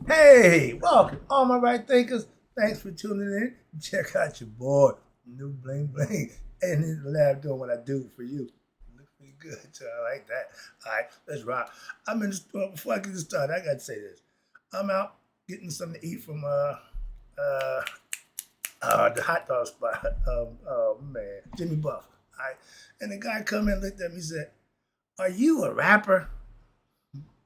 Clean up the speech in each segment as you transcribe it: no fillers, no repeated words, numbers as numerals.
Hey, welcome, all my right thinkers. Thanks for tuning in. Check out your boy, New Bling Bling, and in the lab doing what I do for you. Look pretty good, so I like that. All right, let's rock. I'm in the store. Before I get started, I got to say this. I'm out getting something to eat from uh, the hot dog spot. Oh, man, Jimmy Buff. All right, and the guy come in and looked at me and said, "Are you a rapper?"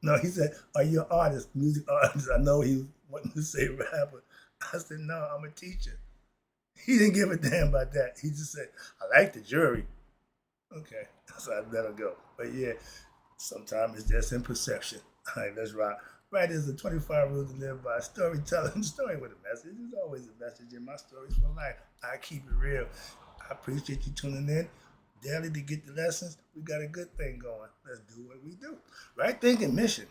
No, he said, "Are you an artist, music artist?" I know he was wanting to say rapper. I said, "No, I'm a teacher." He didn't give a damn about that. He just said, "I like the jury." Okay, so I let him go. But yeah, sometimes it's just in perception. All right, let's rock. Right is the 25 rules to live by. Storytelling, story with a message. There's always a message in my stories for life. I keep it real. I appreciate you tuning in daily to get the lessons. We got a good thing going. Let's do what we do. Right thinking mission,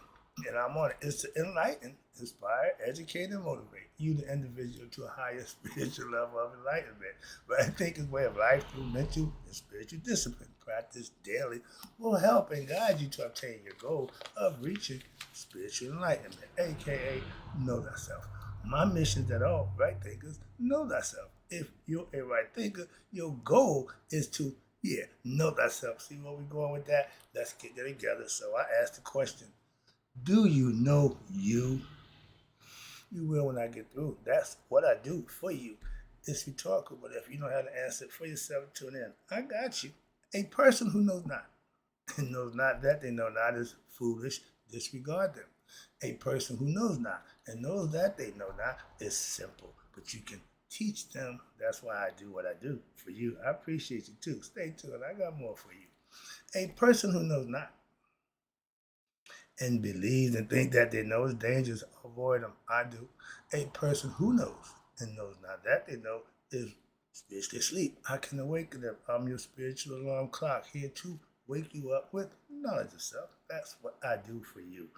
and I'm on it, is to enlighten, inspire, educate, and motivate you, the individual, to a higher spiritual level of enlightenment. Right thinking way of life through mental and spiritual discipline. Practice daily will help and guide you to obtain your goal of reaching spiritual enlightenment, aka know thyself. My mission is that all right thinkers know thyself. If you're a right thinker, your goal is to, know thyself. See where we're going with that? Let's get that together. So I asked the question, do you know you? You will when I get through. That's what I do for you. It's rhetorical, but if you know how to answer it for yourself, tune in. I got you. A person who knows not and knows not that they know not is foolish. Disregard them. A person who knows not and knows that they know not is simple, but you can teach them. That's why I do what I do for you. I appreciate you too. Stay tuned. I got more for you. A person who knows not and believes and think that they know is dangerous, avoid them. I do. A person who knows and knows not that they know is spiritually asleep. I can awaken them. I'm your spiritual alarm clock here to wake you up with knowledge of self. That's what I do for you.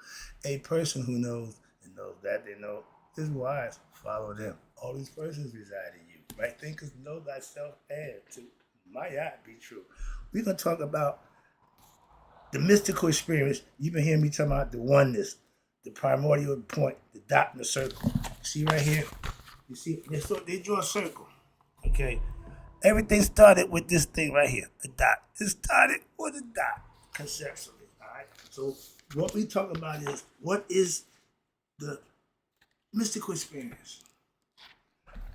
A person who knows and knows that they know is wise. Follow them. All these persons reside in you. Right thinkers know thyself and to my yacht be true. We're going to talk about the mystical experience. You've been hearing me talking about the oneness, the primordial point, the dot in the circle. See right here? You see, they draw a circle. Okay. Everything started with this thing right here, a dot. It started with a dot, conceptually. All right. So what we talk about is what is the mystical experience.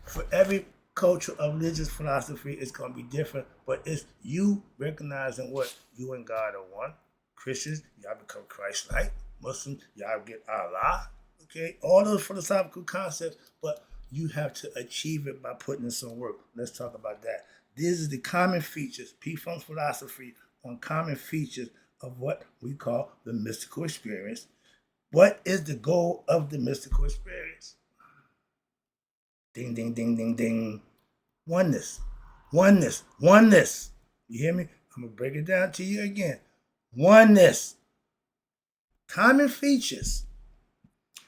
For every culture of religious philosophy, it's going to be different, but it's you recognizing what you and God are one. Christians, y'all become Christ-like. Muslims, y'all get Allah. Okay, all those philosophical concepts, but you have to achieve it by putting in some work. Let's talk about that. These are the common features, P-Funk's philosophy on common features of what we call the mystical experience. What is the goal of the mystical experience? Ding, ding, ding, ding, ding. Oneness. Oneness. Oneness. You hear me? I'm going to break it down to you again. Oneness. Common features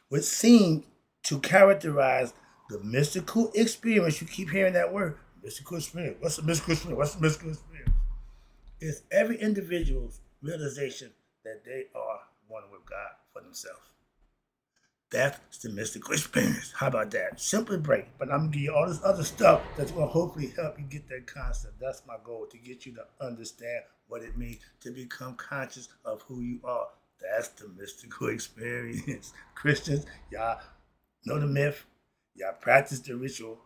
which seem to characterize the mystical experience. You keep hearing that word. Mystical experience. What's the mystical experience? What's the mystical experience? It's every individual's realization that they are one with God for themselves. That's the mystical experience. How about that? Simply break. But I'm gonna give you all this other stuff that's gonna hopefully help you get that concept. That's my goal, to get you to understand what it means to become conscious of who you are. That's the mystical experience. Christians, y'all know the myth, y'all practice the ritual,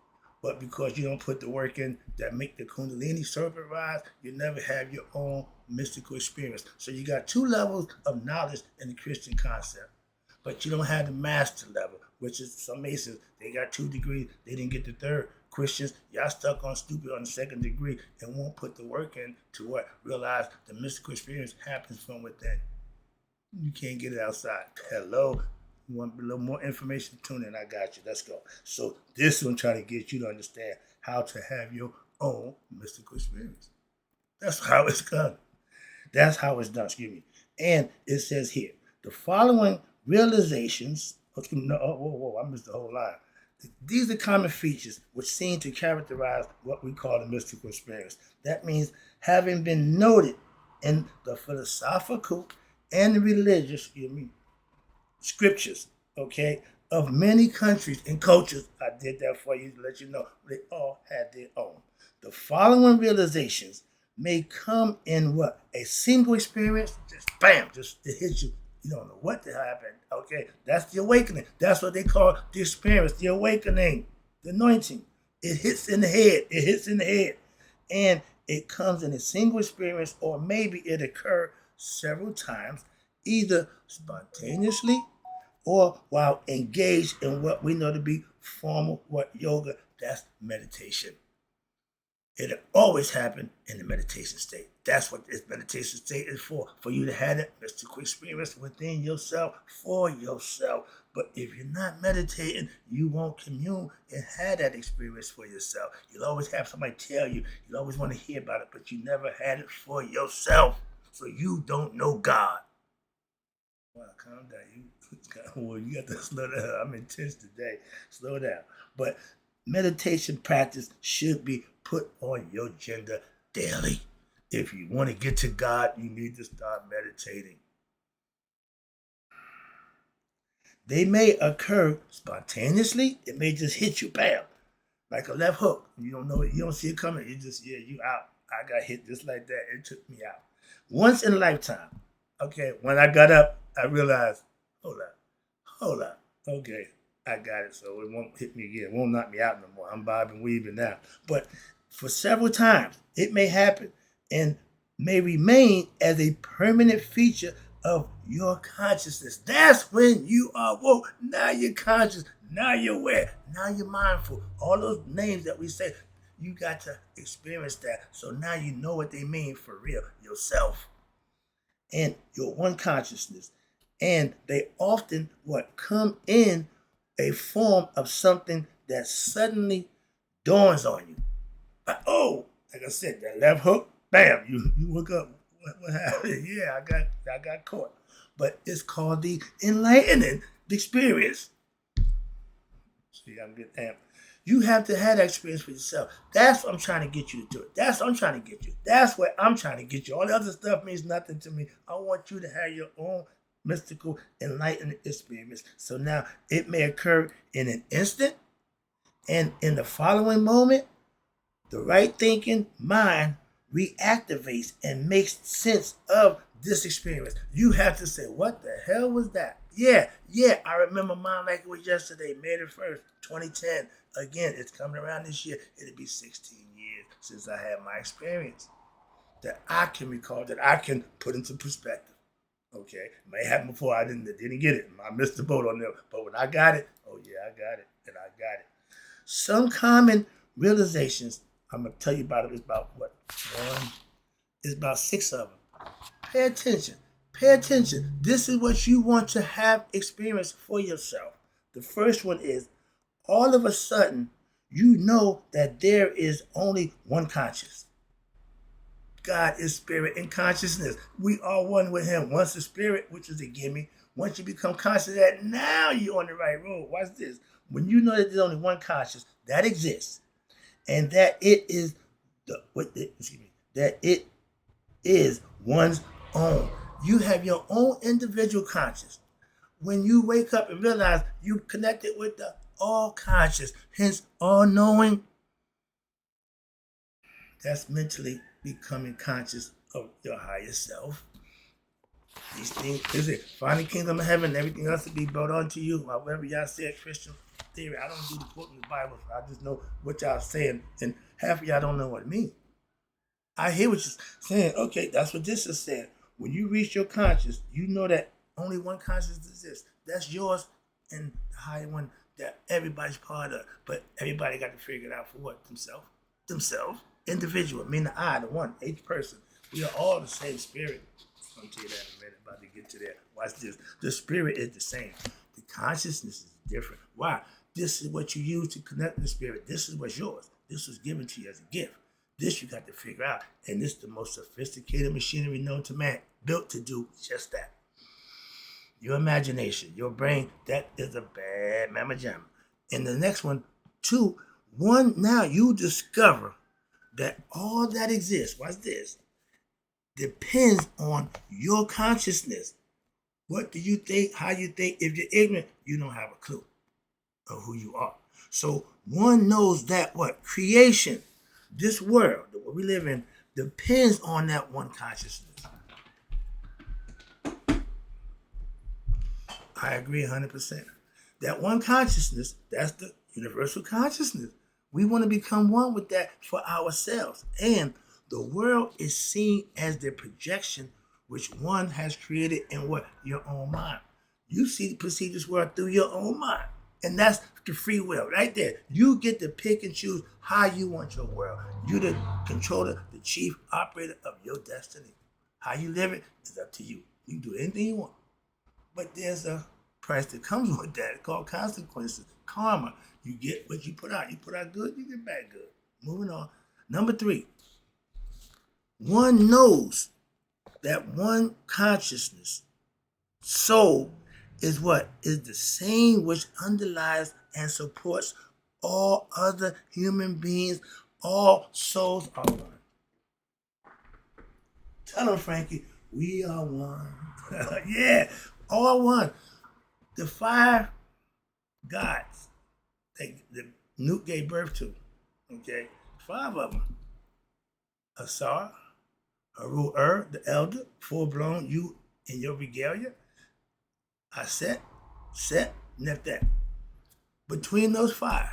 but because you don't put the work in that make the Kundalini serpent rise, you never have your own mystical experience. So you got two levels of knowledge in the Christian concept, but you don't have the master level, which is some Masons. They got 2 degrees, they didn't get the third. Christians, y'all stuck on stupid on the second degree and won't put the work in to what? Realize the mystical experience happens from within. You can't get it outside. Hello. You want a little more information? Tune in. I got you. Let's go. So this one trying to get you to understand how to have your own mystical experience. That's how it's done. That's how it's done. Excuse me. And it says here, the following realizations. No, whoa, I missed the whole line. These are common features which seem to characterize what we call the mystical experience. That means having been noted in the philosophical and the religious, scriptures, okay, of many countries and cultures. I did that for you to let you know they all had their own. The following realizations may come in what? A single experience, just bam, just it hits you. You don't know what to happen. Okay, that's the awakening. That's what they call the experience, the awakening, the anointing. It hits in the head. It hits in the head. And it comes in a single experience, or maybe it occurred several times, either spontaneously or while engaged in what we know to be formal what yoga. That's meditation. It always happen in the meditation state. That's what this meditation state is for you to have that mystical experience within yourself, for yourself. But if you're not meditating, you won't commune and have that experience for yourself. You'll always have somebody tell you. You'll always want to hear about it, but you never had it for yourself. So you don't know God. Wow, calm down. You got to slow down. I'm intense today. Slow down. But meditation practice should be put on your agenda daily. If you want to get to God, you need to start meditating. They may occur spontaneously. It may just hit you, bam, like a left hook. You don't know it. You don't see it coming. You just, you out. I got hit just like that. It took me out. Once in a lifetime. Okay, when I got up, I realized, hold up. Okay, I got it, so it won't hit me again. It won't knock me out no more. I'm bobbing, weaving now. But for several times, it may happen and may remain as a permanent feature of your consciousness. That's when you are woke. Now you're conscious. Now you're aware. Now you're mindful. All those names that we say, you got to experience that. So now you know what they mean for real. Yourself and your one consciousness. And they often come in a form of something that suddenly dawns on you. Like I said, that left hook, bam, you look up. What happened? Yeah, I got caught. But it's called the enlightening experience. See, I'm getting amped. You have to have that experience for yourself. That's what I'm trying to get you to do it. That's what I'm trying to get you. That's what I'm trying to get you. All the other stuff means nothing to me. I want you to have your own mystical enlightened experience. So now it may occur in an instant, and in the following moment, the right thinking mind reactivates and makes sense of this experience. You have to say, what the hell was that? Yeah, I remember mine like it was yesterday, May the 1st, 2010. Again, it's coming around this year. It'll be 16 years since I had my experience that I can recall, that I can put into perspective. Okay, it may happen before I didn't get it. I missed the boat on there. But when I got it, oh yeah, I got it. And I got it. Some common realizations, I'm going to tell you about it. It's about what? It's about 6 of them. Pay attention. Pay attention. This is what you want to have experience for yourself. The first one is, all of a sudden, you know that there is only one conscious. God is spirit and consciousness. We are one with him. Once the spirit, which is a gimme, once you become conscious of that, now you're on the right road. Watch this. When you know that there's only one conscious that exists, and that it is that it is one's own. You have your own individual conscious. When you wake up and realize you connected with the all conscious, hence all knowing, that's mentally becoming conscious of your higher self. These things, is it finding kingdom of heaven, everything else to be brought onto you, however y'all say it, Christian theory. I don't do the quote in the Bible, I just know what y'all saying, and half of y'all don't know what it means. I hear what you're saying. Okay, that's what this is saying. When you reach your conscious, you know that only one conscious exists. That's yours and the higher one that everybody's part of. But everybody got to figure it out for what? Themselves. Individual, meaning I, the one, each person. We are all the same spirit. I'm going to tell you that in a minute, about to get to that. Watch this. The spirit is the same. The consciousness is different. Why? This is what you use to connect with the spirit. This is what's yours. This was given to you as a gift. This you got to figure out. And this is the most sophisticated machinery known to man, built to do just that. Your imagination, your brain, that is a bad mamma jamma. And the next one, 2, 1, now you discover that all that exists, watch this, depends on your consciousness. What do you think, how you think? If you're ignorant, you don't have a clue. of who you are. So one knows that what? Creation, this world, the world we live in, depends on that one consciousness. I agree 100%. That one consciousness, that's the universal consciousness. We want to become one with that for ourselves. And the world is seen as the projection which one has created in what? Your own mind. You perceive this world through your own mind. And that's the free will right there. You get to pick and choose how you want your world. You're the controller, the chief operator of your destiny. How you live it is up to you. You can do anything you want. But there's a price that comes with that called consequences, karma. You get what you put out. You put out good, you get back good. Moving on. Number 3, one knows that one consciousness, soul, is what? Is the same which underlies and supports all other human beings. All souls are one. Tell them, Frankie, we are one. Yeah, all one. The 5 gods that Nuke gave birth to, okay? 5 of them. Asar, Haru the elder, full-blown, you in your regalia. Aset, Set, Nephet. Between those 5,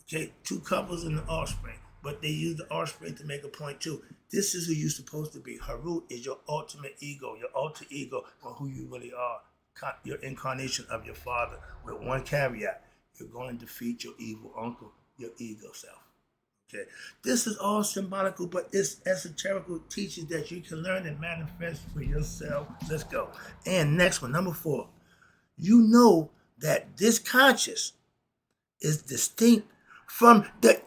okay, 2 couples and the offspring, but they use the offspring to make a point too. This is who you're supposed to be. Haru is your ultimate ego, your alter ego, or who you really are. Your incarnation of your father, with one caveat: you're going to defeat your evil uncle, your ego self. Okay, this is all symbolical, but it's esoterical teachings that you can learn and manifest for yourself. Let's go. And next one, number 4, you know that this conscious is distinct from the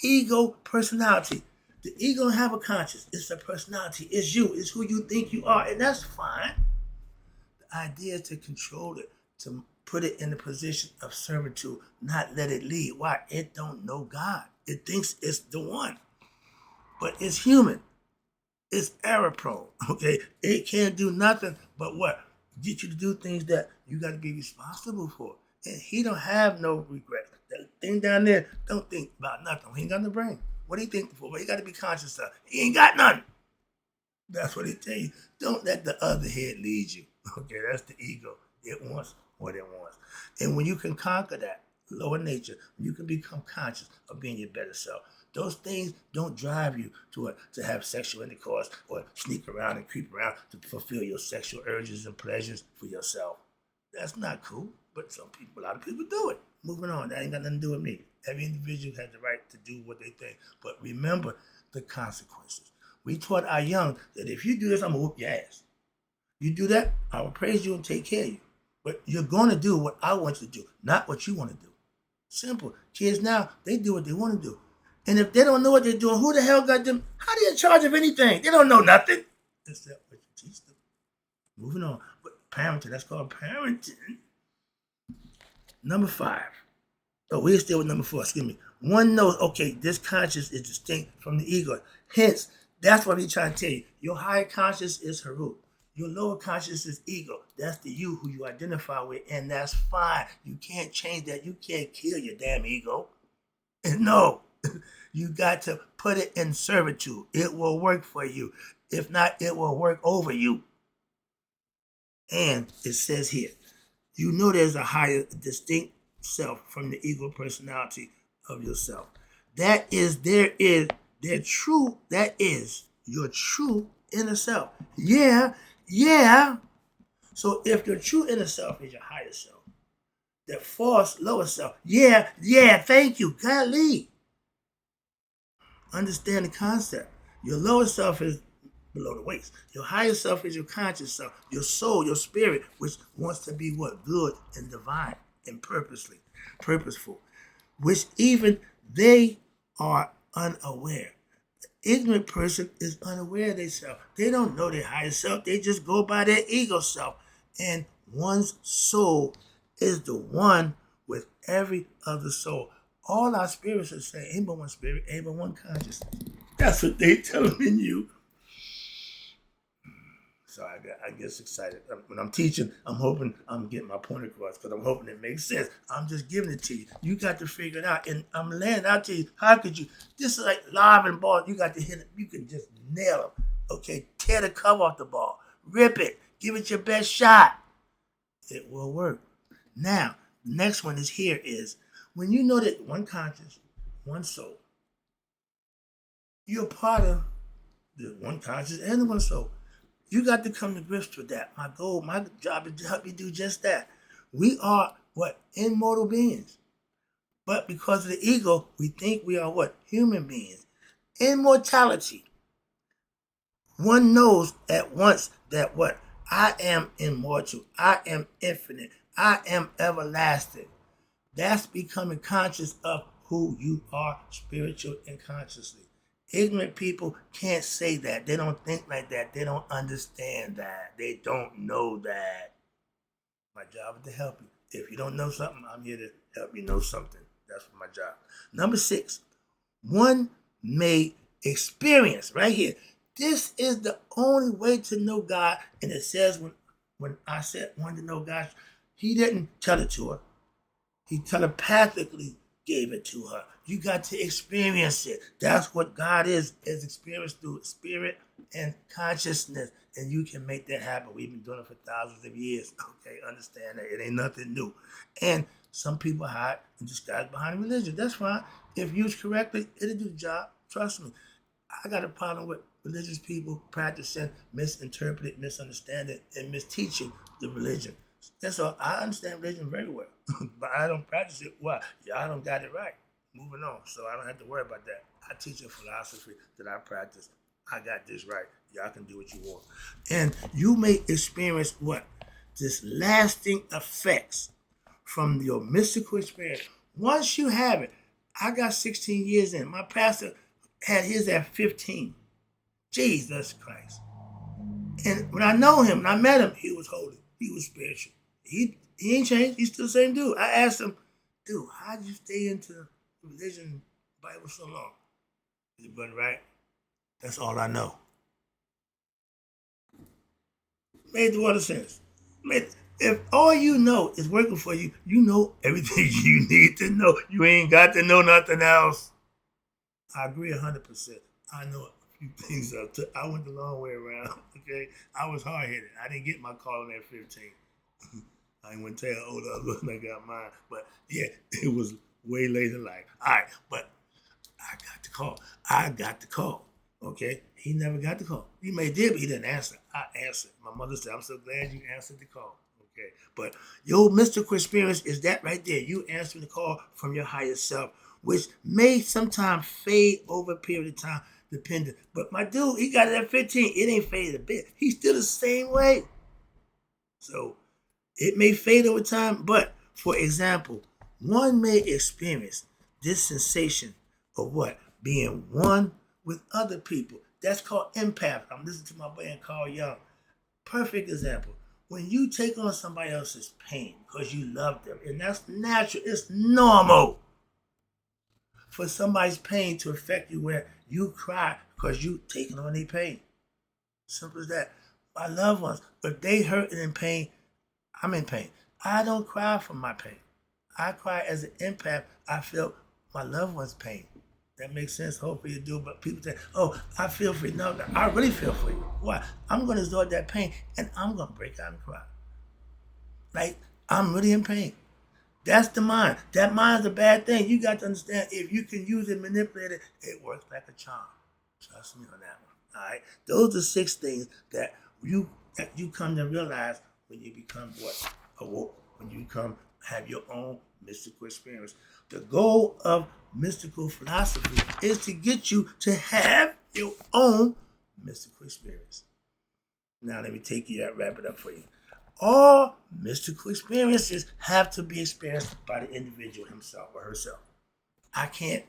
ego personality. The ego have a conscious. It's a personality. It's you. It's who you think you are, and that's fine. The idea is to control it, to put it in a position of servitude, not let it lead. Why? It don't know God. It thinks it's the one. But it's human. It's error prone. Okay? It can't do nothing but what? Get you to do things that you got to be responsible for. And he don't have no regrets. That thing down there, don't think about nothing. He ain't got no brain. What do you think for? Well, he got to be conscious of. He ain't got none. That's what he tell you. Don't let the other head lead you. Okay, that's the ego. It wants what it wants. And when you can conquer that lower nature, you can become conscious of being your better self. Those things don't drive you to have sexual intercourse or sneak around and creep around to fulfill your sexual urges and pleasures for yourself. That's not cool, but a lot of people do it. Moving on, that ain't got nothing to do with me. Every individual has the right to do what they think, but remember the consequences. We taught our young that if you do this, I'm gonna whoop your ass. You do that, I will praise you and take care of you. But you're going to do what I want you to do, not what you want to do. Simple. Kids now, they do what they want to do. And if they don't know what they're doing, who the hell got them? How are they in charge of anything? They don't know nothing. Except what you teach them. Moving on. But parenting, that's called parenting. Number 5. Oh, we're still with number 4, excuse me. One knows, okay, this conscious is distinct from the ego. Hence, that's what he's trying to tell you. Your higher conscious is Haru. Your lower conscious is ego. That's the you who you identify with, and that's fine. You can't change that. You can't kill your damn ego. No, you got to put it in servitude. It will work for you. If not, it will work over you. And it says here, you know there's a higher distinct self from the ego personality of yourself. That is your true inner self. Yeah. So if your true inner self is your higher self, the false lower self, yeah, thank you, golly. Understand the concept. Your lower self is below the waist. Your higher self is your conscious self, your soul, your spirit, which wants to be what? Good and divine and purposeful, which even they are unaware. The ignorant person is unaware of themselves. They don't know their higher self. They just go by their ego self. And one's soul is the one with every other soul. All our spirits are saying, ain't but one spirit, ain't but one consciousness. That's what they telling you. So I get excited. When I'm teaching, I'm hoping I'm getting my point across because I'm hoping it makes sense. I'm just giving it to you. You got to figure it out. And I'm laying out to you, how could you? This is like live and ball. You got to hit it. You can just nail them. Okay, tear the cover off the ball. Rip it. Give it your best shot. It will work. Now, the next one is when you know that one conscience, one soul, you're part of the one conscience and the one soul. You got to come to grips with that. My goal, my job is to help you do just that. We are what? Immortal beings. But because of the ego, we think we are what? Human beings. Immortality. One knows at once that what? I am immortal. I am infinite. I am everlasting. That's becoming conscious of who you are, spiritual and consciously. Ignorant people can't say that. They don't think like that. They don't understand that. They don't know that. My job is to help you. If you don't know something, I'm here to help you know something. That's my job. Number 6, one may experience, right here. This is the only way to know God. And it says when I said one to know God, he didn't tell it to her. He telepathically gave it to her. You got to experience it. That's what God is experienced through spirit and consciousness. And you can make that happen. We've been doing it for thousands of years. Okay, understand that. It ain't nothing new. And some people hide and disguise behind religion. That's fine. If used correctly, it'll do the job. Trust me. I got a problem with religious people practicing, misinterpreting, misunderstanding, and misteaching the religion. That's all. I understand religion very well, but I don't practice it. Why? Y'all don't got it right. Moving on, so I don't have to worry about that. I teach a philosophy that I practice. I got this right. Y'all can do what you want. And you may experience what? This lasting effects from your mystical experience. Once you have it, I got 16 years in. My pastor had his at 15. Jesus Christ. And when I know him, when I met him, he was holy. He was spiritual. He ain't changed. He's still the same dude. I asked him, dude, how did you stay into religion, Bible so long? He said, brother, right? That's all I know. Made the water sense. If all you know is working for you, you know everything you need to know. You ain't got to know nothing else. I agree 100%. I know a few things. I went the long way around. Okay, I was hard headed. I didn't get my calling at 15. I ain't want to tell how old I was when I got mine, but yeah, it was way later in life. All right, but I got the call. Okay, he never got the call. He may did, but he didn't answer. I answered. My mother said, "I'm so glad you answered the call." Okay, but your mystical experience is that right there. You answering the call from your higher self, which may sometimes fade over a period of time, depending. But my dude, he got it at 15. It ain't faded a bit. He's still the same way. So it may fade over time, but for example, one may experience this sensation of what? Being one with other people. That's called empath. I'm listening to my band Carl Young. Perfect example. When you take on somebody else's pain because you love them, and that's natural, it's normal for somebody's pain to affect you where you cry because you taking on their pain. Simple as that. My loved ones, if they hurt and in pain, I'm in pain. I don't cry from my pain. I cry as an empath. I feel my loved one's pain. That makes sense. Hopefully you do. But people say, oh, I feel for you. No, I really feel for you. Why? I'm going to absorb that pain and I'm going to break out and cry. Like, I'm really in pain. That's the mind. That mind's a bad thing. You got to understand, if you can use it, manipulate it, it works like a charm. Trust me on that one. All right? Those are 6 things that you come to realize when you become what? Awoke. When you have your own mystical experience. The goal of mystical philosophy is to get you to have your own mystical experience. Now let me wrap it up for you. All mystical experiences have to be experienced by the individual himself or herself. I can't.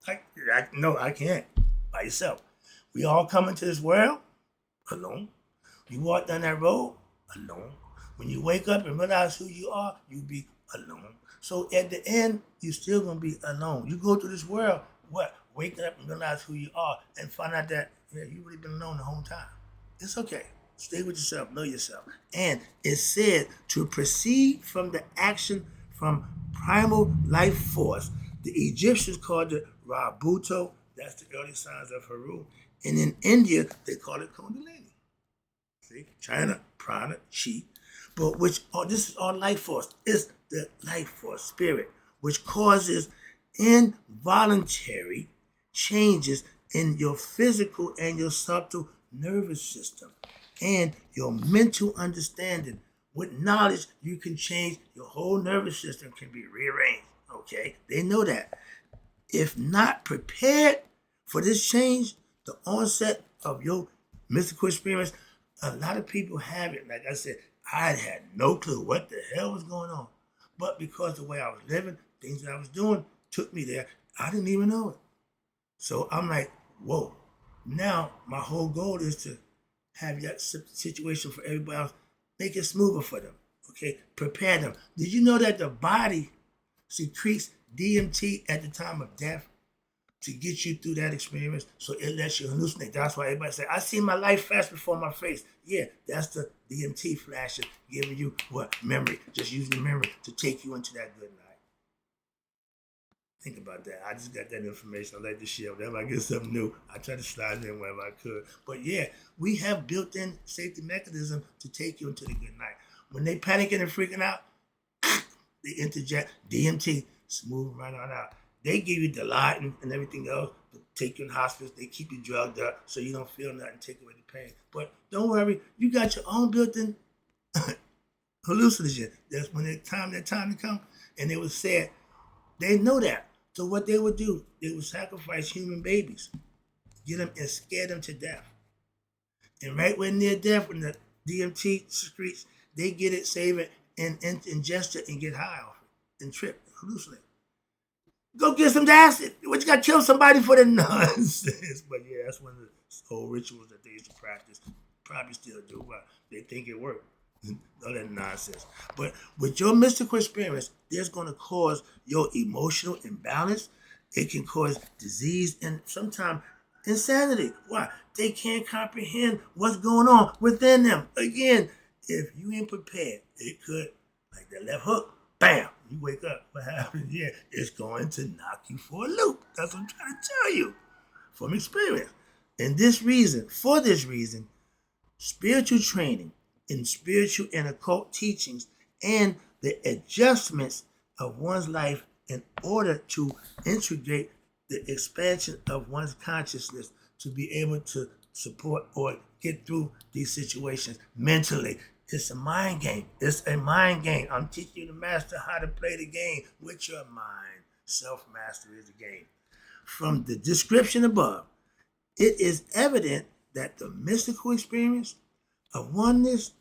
I can't. By yourself. We all come into this world alone. You walk down that road alone. When you wake up and realize who you are, you be alone. So at the end, you're still going to be alone. You go through this world, what? Waking up and realize who you are and find out that you've really been alone the whole time. It's okay. Stay with yourself. Know yourself. And it said to proceed from the action from primal life force. The Egyptians called it Rabuto. That's the early signs of Haru. And in India, they call it Kundalini. See, China, prana, chi, but this is all life force. It's the life force, spirit, which causes involuntary changes in your physical and your subtle nervous system and your mental understanding. With knowledge, you can change your whole nervous system can be rearranged. Okay, they know that. If not prepared for this change, the onset of your mystical experience, a lot of people have it. Like I said, I had no clue what the hell was going on. But because the way I was living, things that I was doing took me there, I didn't even know it. So I'm like, whoa. Now my whole goal is to have that situation for everybody else, make it smoother for them. Okay, prepare them. Did you know that the body secretes DMT at the time of death to get you through that experience, so it lets you hallucinate? That's why everybody say, I see my life flash before my face. Yeah, that's the DMT flashing, giving you what? Memory. Just using the memory to take you into that good night. Think about that. I just got that information. I like to share. Whenever I get something new, I try to slide it in wherever I could. But yeah, we have built-in safety mechanism to take you into the good night. When they panicking and freaking out, they interject DMT, smooth right on out. They give you Dilaudid and everything else to take you in hospice. They keep you drugged up so you don't feel nothing, take away the pain. But don't worry, you got your own built-in hallucinogen. That's when that time to come. And it was said, they know that. So what they would do, they would sacrifice human babies, get them and scare them to death. And right when near death, when the DMT secretes, they get it, save it, and ingest it and get high off it and trip, hallucinate. Go get some acid. What, you got to kill somebody for the nonsense? But yeah, that's one of the old rituals that they used to practice. Probably still do, but they think it worked. All that nonsense. But with your mystical experience, there's going to cause your emotional imbalance. It can cause disease and sometimes insanity. Why? They can't comprehend what's going on within them. Again, if you ain't prepared, it could, like that left hook, bam, you wake up. What happens? Yeah, it's going to knock you for a loop. That's what I'm trying to tell you from experience. For this reason, spiritual training in spiritual and occult teachings and the adjustments of one's life in order to integrate the expansion of one's consciousness to be able to support or get through these situations mentally. It's a mind game. It's a mind game. I'm teaching you to master how to play the game with your mind. Self-mastery is the game. From the description above, it is evident that the mystical experience of oneness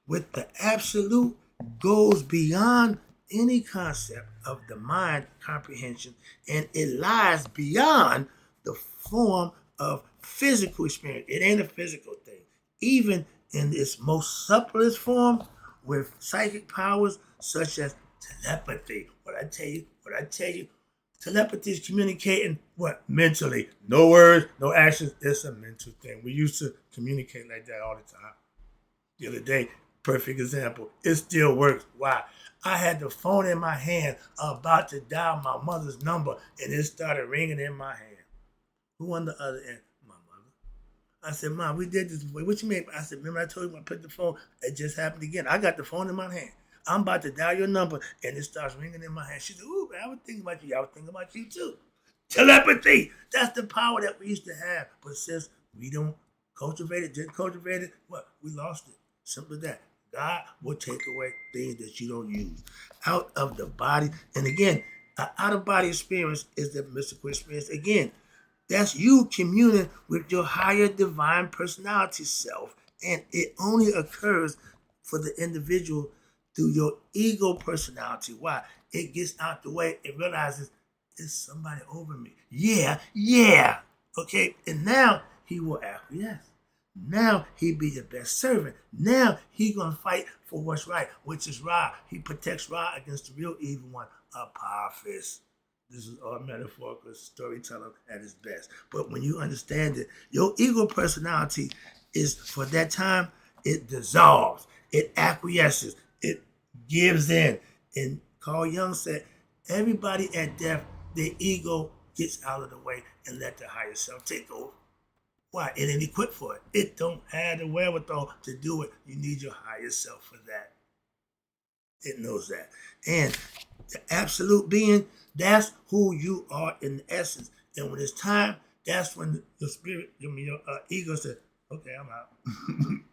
with the absolute goes beyond any concept of the mind comprehension, and it lies beyond the form of physical experience. It ain't a physical thing. Even in its most subtlest form, with psychic powers such as telepathy. What I tell you, telepathy is communicating what? Mentally. No words, no actions. It's a mental thing. We used to communicate like that all the time. The other day, perfect example. It still works. Why? I had the phone in my hand about to dial my mother's number, and it started ringing in my hand. Who on the other end? My mother. I said, Mom, we did this before. What you mean? I said, remember I told you when I put the phone, it just happened again. I got the phone in my hand. I'm about to dial your number, and it starts ringing in my hand. She said, ooh, man, I was thinking about you. I was thinking about you too. Telepathy. That's the power that we used to have. But since we don't cultivate it, didn't cultivate it, what? We lost it. Simple as that. God will take away things that you don't use out of the body. And again, an out-of-body experience is the mystical experience. Again, that's you communing with your higher divine personality self. And it only occurs for the individual through your ego personality. Why? It gets out the way. It realizes it's somebody over me. Yeah. Okay, and now he will acquiesce. Now he be your best servant. Now he gonna fight for what's right, which is Ra. He protects Ra against the real evil one, Apophis. This is all metaphorical storytelling at its best. But when you understand it, your ego personality is for that time, it dissolves, it acquiesces, it gives in. And Carl Jung said, everybody at death, their ego gets out of the way and let the higher self take over. Why? It ain't equipped for it. It don't have the wherewithal to do it. You need your higher self for that. It knows that. And the absolute being, that's who you are in essence. And when it's time, that's when your spirit, your ego says, okay, I'm out.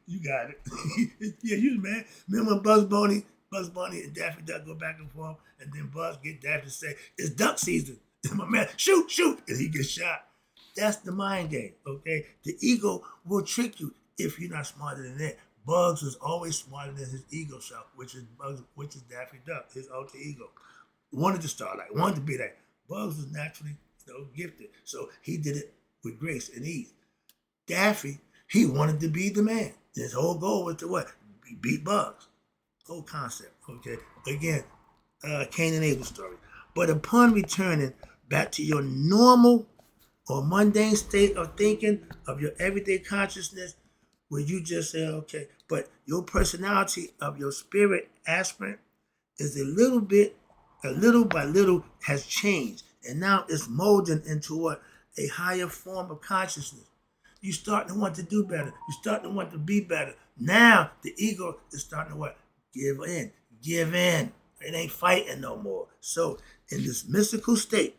You got it. Yeah, you man. Remember when Bugs Bunny and Daffy Duck go back and forth, and then Bugs get Daffy to say, it's duck season. And my man, shoot, and he gets shot. That's the mind game, okay? The ego will trick you if you're not smarter than that. Bugs was always smarter than his ego self, which is Daffy Duck, his alter ego. Wanted to start like, wanted to be that. Bugs was naturally, gifted, so he did it with grace and ease. Daffy, he wanted to be the man. His whole goal was to what? Beat Bugs. Whole concept, okay? Again, Cain and Abel story. But upon returning back to your normal or mundane state of thinking, of your everyday consciousness, where you just say, okay, but your personality of your spirit aspirant is a little by little has changed. And now it's molding into what? A higher form of consciousness. You starting to want to do better. You starting to want to be better. Now the ego is starting to what? Give in. It ain't fighting no more. So in this mystical state,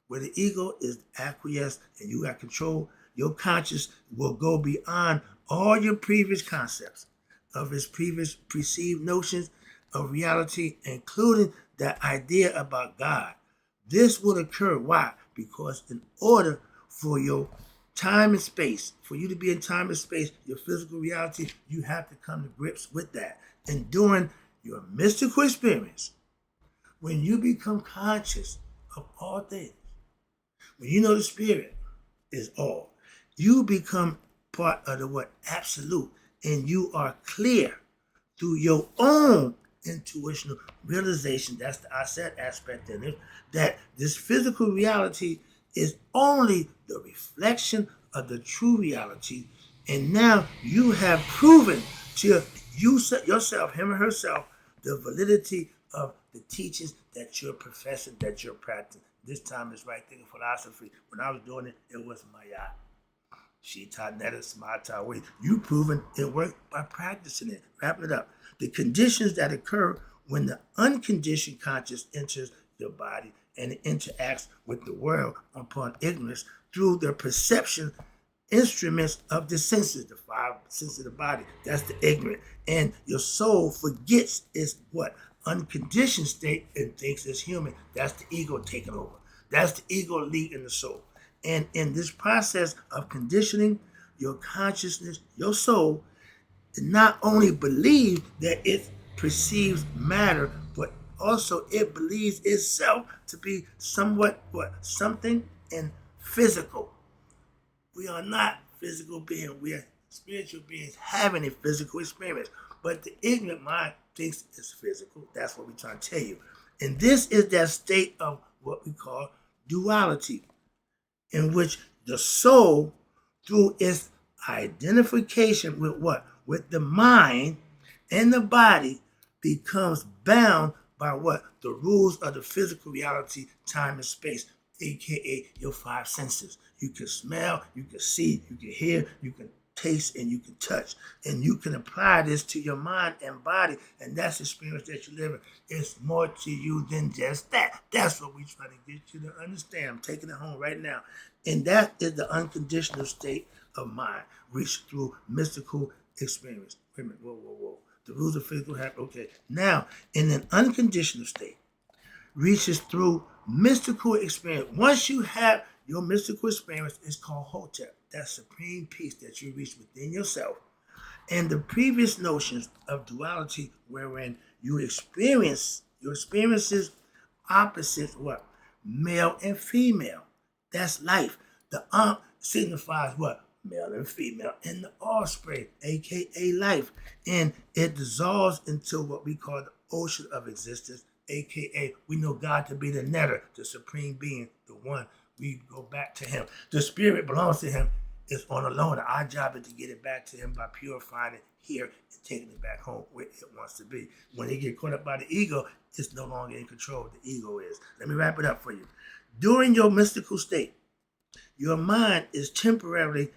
where the ego is acquiesced and you got control, your conscious will go beyond all your previous concepts of its previous perceived notions of reality, including that idea about God. This will occur. Why? Because in order for your time and space, for you to be in time and space, your physical reality, you have to come to grips with that. And during your mystical experience, when you become conscious of all things, when you know the spirit is all, you become part of the what? Absolute. And you are clear through your own intuitional realization, that's the I said aspect in it, that this physical reality is only the reflection of the true reality. And now you have proven to yourself, him or herself, the validity of the teachings that you're professing, that you're practicing. This time it's right thinking philosophy. When I was doing it, it was Maya. Shita Netta Smata way. You proven it worked by practicing it. Wrapping it up. The conditions that occur when the unconditioned conscious enters your body and it interacts with the world upon ignorance through the perception instruments of the senses, the five senses of the body. That's the ignorant. And your soul forgets its what? Unconditioned state and thinks it's human. That's the ego taking over. That's the ego leading the soul. And in this process of conditioning, your consciousness, your soul, not only believe that it perceives matter, but also it believes itself to be somewhat something and physical. We are not physical beings. We are spiritual beings having a physical experience. But the ignorant mind thinks it's physical. That's what we're trying to tell you. And this is that state of what we call duality, in which the soul, through its identification with what? With the mind and the body, becomes bound by what? The rules of the physical reality, time and space, aka your five senses. You can smell, you can see, you can hear, you can taste, and you can touch. And you can apply this to your mind and body, and that's the experience that you live in. It's more to you than just that. That's what we try to get you to understand. I'm taking it home right now. And that is the unconditional state of mind, reached through mystical experience. Wait a minute, whoa. The rules of physical habit, okay. Now, in an unconditional state, reaches through mystical experience. Once you have your mystical experience, it's called Hotep. That supreme peace that you reach within yourself. And the previous notions of duality, wherein your experiences opposites what? Male and female. That's life. The signifies what? Male and female, and the offspring, aka life. And it dissolves into what we call the ocean of existence, aka we know God to be the netter, the supreme being, the one. We go back to him. The spirit belongs to him. It's on a loaner. Our job is to get it back to him by purifying it here and taking it back home where it wants to be. When they get caught up by the ego, it's no longer in control. The ego is. Let me wrap it up for you. During your mystical state, your mind is temporarily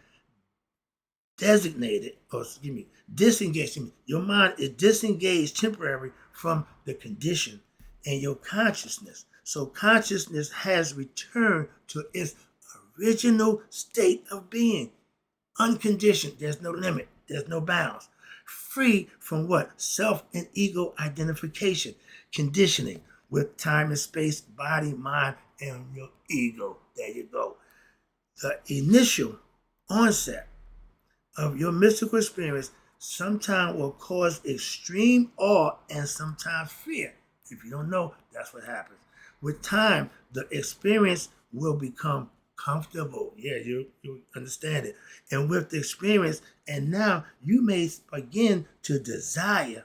disengaged. Your mind is disengaged temporarily from the condition and your consciousness. So consciousness has returned to its original state of being. Unconditioned. There's no limit. There's no bounds. Free from what? Self and ego identification. Conditioning with time and space, body, mind, and your ego. There you go. The initial onset of your mystical experience sometimes will cause extreme awe and sometimes fear. If you don't know, that's what happens. With time, the experience will become comfortable. Yeah, you understand it. And with the experience, and now you may begin to desire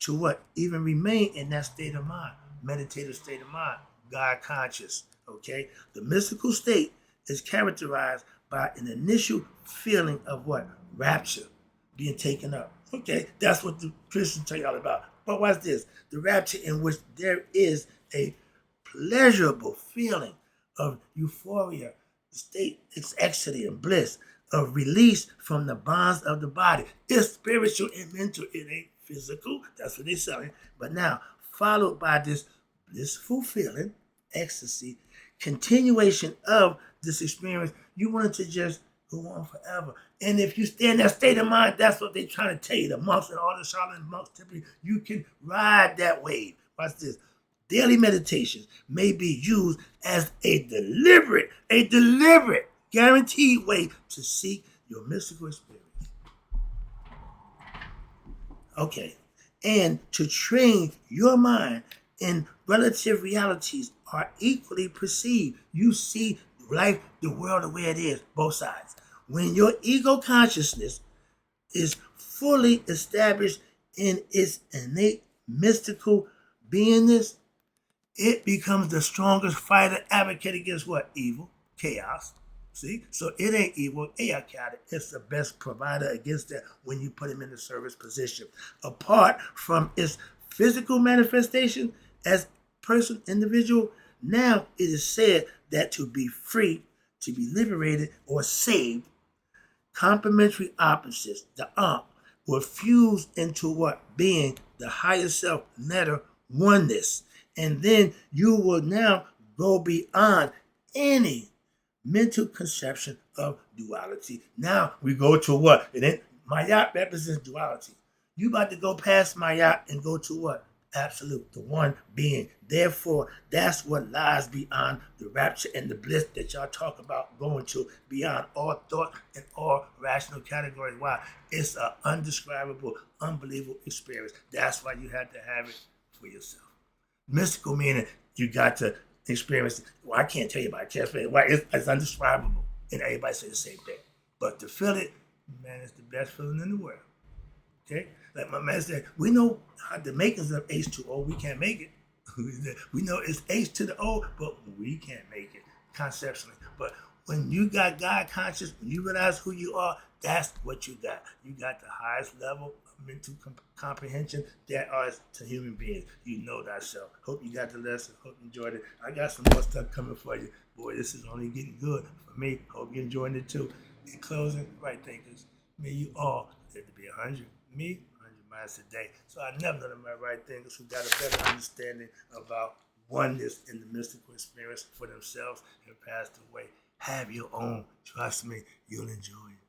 to what? Even remain in that state of mind, meditative state of mind, God conscious. Okay? The mystical state is characterized by an initial feeling of what? Rapture, being taken up. Okay, that's what the Christians tell you all about. But what's this? The rapture in which there is a pleasurable feeling of euphoria, state, ecstasy, and bliss, of release from the bonds of the body. It's spiritual and mental. It ain't physical. That's what they're selling. But now, followed by this blissful feeling, ecstasy, continuation of this experience, you want it to just go on forever. And if you stay in that state of mind, that's what they're trying to tell you. The monks and all the charlatans, monks, typically, you can ride that wave. Watch this. Daily meditations may be used as a deliberate, guaranteed way to seek your mystical experience. Okay. And to train your mind in relative realities are equally perceived. You see life, the world, the way it is, both sides. When your ego consciousness is fully established in its innate mystical beingness, it becomes the strongest fighter advocate against what? Evil, chaos. See? So it ain't evil, chaotic. It's the best provider against that when you put him in the service position. Apart from its physical manifestation as person, individual, now it is said that to be free, to be liberated or saved, complementary opposites, the will fuse into what? Being the higher self, meta, oneness. And then you will now go beyond any mental conception of duality. Now we go to what? And then Mayat represents duality. You about to go past Mayat and go to what? Absolute, the one being. Therefore, that's what lies beyond the rapture and the bliss that y'all talk about going to, beyond all thought and all rational categories. Why? It's an undescribable, unbelievable experience. That's why you have to have it for yourself. Mystical meaning you got to experience it. Well, I can't tell you about it. I can't explain it. Why? It's undescribable. And everybody says the same thing. But to feel it, man, it's the best feeling in the world. Okay? Like my man said, we know how the makings of H2O, we can't make it. We know it's H to the O, but we can't make it conceptually. But when you got God conscious, when you realize who you are, that's what you got. You got the highest level of mental comprehension there is to human beings. You know thyself. Hope you got the lesson. Hope you enjoyed it. I got some more stuff coming for you. Boy, this is only getting good for me. Hope you enjoyed it too. In closing, right thinkers, may you all live to be 100. Me, 100 miles a day. So I never know my right thinkers who got a better understanding about oneness in the mystical experience for themselves and passed away. Have your own. Trust me, you'll enjoy it.